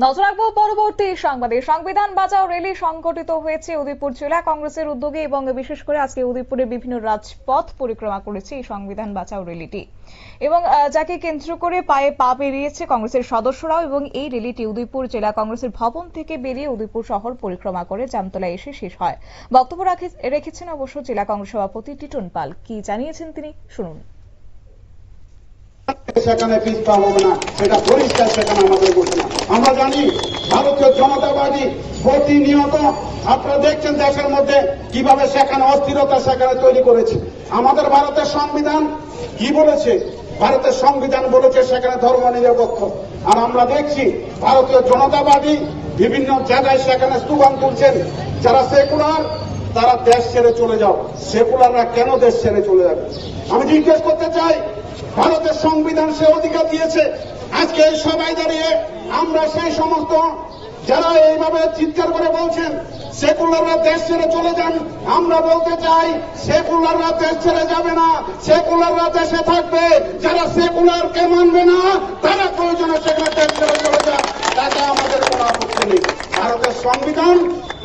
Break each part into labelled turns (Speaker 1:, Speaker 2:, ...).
Speaker 1: নজর রাখবো পরবর্তী সংবাদে। সংবিধান বাঁচাও র্যালি সংগঠিত হয়েছে উদয়পুর জেলা কংগ্রেসের উদ্যোগে এবং বিশেষ করে আজকে উদয়পুরের বিভিন্ন রাজপথ পরিক্রমা করেছে এই সংবিধান বাঁচাও র্যালিটি এবং যাকে কেন্দ্র করে পায়ে পা বেরিয়েছে কংগ্রেসের সদস্যরাও। এবং এই র্যালিটি উদয়পুর জেলা কংগ্রেসের ভবন থেকে বেরিয়ে উদয়পুর শহর পরিক্রমা করে জামতলায় এসে শেষ হয়। বক্তব্য রেখেছেন অবশ্য জেলা কংগ্রেস সভাপতি টিটন পাল। কি জানিয়েছেন তিনি, শুনুন।
Speaker 2: সেখানে পিছপা হবে না, সেটা পরিষ্কার। সেখানে আমাদের ঘোষণা। আমরা জানি ভারতীয় জনতা পার্টি প্রতিনিয়ত আপনারা দেখছেন দেশের মধ্যে কিভাবে সেখানে অস্থিরতা সেখানে তৈরি করেছে। আমাদের ভারতের সংবিধান কি বলেছে? ভারতের সংবিধান বলেছে সেখানে ধর্ম নিরপেক্ষ। আর আমরা দেখছি ভারতীয় জনতা পার্টি বিভিন্ন জায়গায় সেখানে স্লোগান তুলছেন, যারা সেকুলার তারা দেশ ছেড়ে চলে যাও। সেকুলাররা কেন দেশ ছেড়ে চলে যাবে? আমি জিজ্ঞেস করতে চাই, ভারতের সংবিধান সে অধিকার দিয়েছে। আজকে এই সবাই দাঁড়িয়ে আমরা সেই সমস্ত যারা এইভাবে চিৎকার করে বলছেন সেকুলাররা দেশ ছেড়ে চলে যান, আমরা বলতে চাই সেকুলাররা দেশ ছেড়ে যাবে না, সেকুলাররা দেশে থাকবে। যারা সেকুলারকে মানবে না তারা প্রয়োজনে সেখানে দেশ ছেড়ে চলে যান, তাতে আমাদের কোনো আপত্তি নেই। ভারতের সংবিধান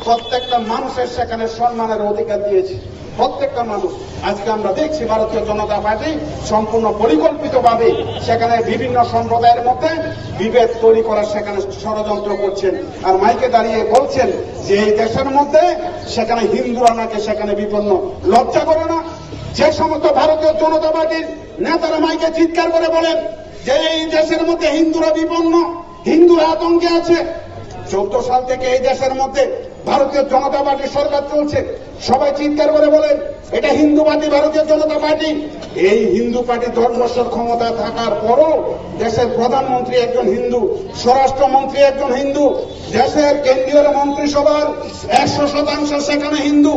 Speaker 2: প্রত্যেকটা মানুষের সেখানে সম্মানের অধিকার দিয়েছে, প্রত্যেকটা মানুষ। আজকে আমরা দেখছি ভারতীয় জনতা পার্টি সম্পূর্ণ পরিকল্পিতভাবে সেখানে বিভিন্ন সম্প্রদায়ের মধ্যে বিভেদ তৈরি করার সেখানে ষড়যন্ত্র করছেন। আর মাইকে দাঁড়িয়ে বলছেন যে এই দেশের মধ্যে সেখানে হিন্দুরা নাকি সেখানে বিপন্ন। লজ্জা করে না? যে সমস্ত ভারতীয় জনতা পার্টির নেতারা মাইকে চিৎকার করে বলেন যে এই দেশের মধ্যে হিন্দুরা বিপন্ন, হিন্দুরা আতঙ্কে আছে। 14 সাল থেকে এই দেশের মধ্যে ভারতীয় জনতা পার্টির সরকার চলছে, সবাই চিৎকার করে বলেন এটা হিন্দু পার্টি, ভারতীয় জনতা পার্টি। এই হিন্দু পার্টি 10 বছর ক্ষমতা থাকার পরও দেশের প্রধানমন্ত্রী একজন হিন্দু, স্বরাষ্ট্রমন্ত্রী একজন হিন্দু, দেশের কেন্দ্রীয় মন্ত্রিসভার 100% সেখানে হিন্দু।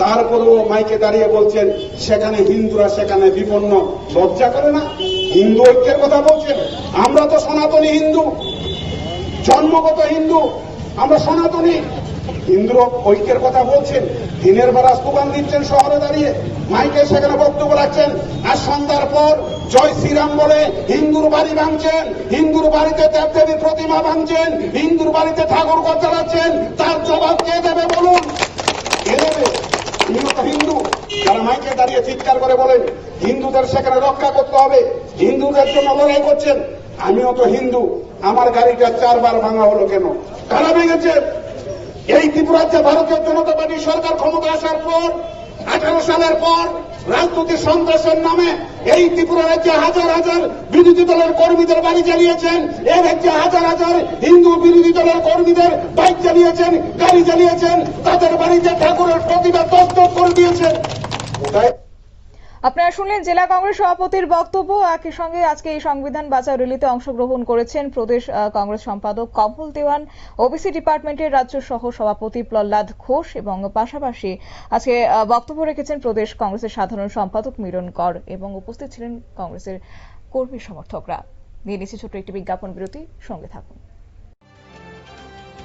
Speaker 2: তারপরেও মাইকে দাঁড়িয়ে বলছেন সেখানে হিন্দুরা সেখানে বিপন্ন। লজ্জা করে না? হিন্দু ঐক্যের কথা বলছেন। আমরা তো সনাতনী হিন্দু, জন্মগত হিন্দু, আমরা সনাতনী। হিন্দু ঐক্যের কথা বলছেন, দিনের বেলা স্লোগান দিচ্ছেন শহরে দাঁড়িয়ে, মাইকে সেখানে বক্তব্য রাখছেন, আর সন্ধ্যার পর জয় শ্রীরাম বলে হিন্দুর বাড়ি ভাঙছেন, হিন্দুর বাড়িতে দেবদেবীর প্রতিমা ভাঙছেন, হিন্দুর বাড়িতে ঠাকুর ঘর চালাচ্ছেন। তার জবাব কে দেবে বলুন? কে দেবে? হিন্দু যারা মাইকে দাঁড়িয়ে চিৎকার করে বলেন হিন্দুদের সেখানে রক্ষা করতে হবে, হিন্দুদের জন্য লড়াই করছেন। আমিও তো হিন্দু, আমার গাড়িটা 4 বার ভাঙা হলো কেন? কারা ভেঙেছে? এই ত্রিপুরার যে ভারতীয় জনতা পার্টি সরকার ক্ষমতা আসার পর 18 সালের পর রাজনৈতিক সন্ত্রাসের নামে এই ত্রিপুরা রাজ্যে হাজার হাজার বিরোধী দলের কর্মীদের বাড়ি জ্বালিয়েছেন, এই রাজ্যে হাজার হাজার হিন্দু বিরোধী দলের কর্মীদের বাইক জ্বালিয়েছেন, গাড়ি জ্বালিয়েছেন, তাদের বাড়িতে ঠাকুরের প্রতিমা তছনছ করে দিয়েছেন।
Speaker 1: আপনারা শুনলেন জেলা কংগ্রেস সভাপতির বক্তব্য। একই সঙ্গে আজকে এই সংবিধান বাঁচাও র্যালিতে অংশগ্রহণ করেছেন প্রদেশ কংগ্রেস সম্পাদক কমল দেওয়ান, ওবিসি ডিপার্টমেন্টের রাজ্য সহ সভাপতি প্রহ্লাদ ঘোষ এবং পাশাপাশি আজকে বক্তব্য রেখেছেন প্রদেশ কংগ্রেসের সাধারণ সম্পাদক মিলন কর এবং উপস্থিত ছিলেন কংগ্রেসের কর্মী সমর্থকরা। নিয়ে নিচ্ছে ছোট্ট একটি বিজ্ঞাপন বিরতি, সঙ্গে থাকুন।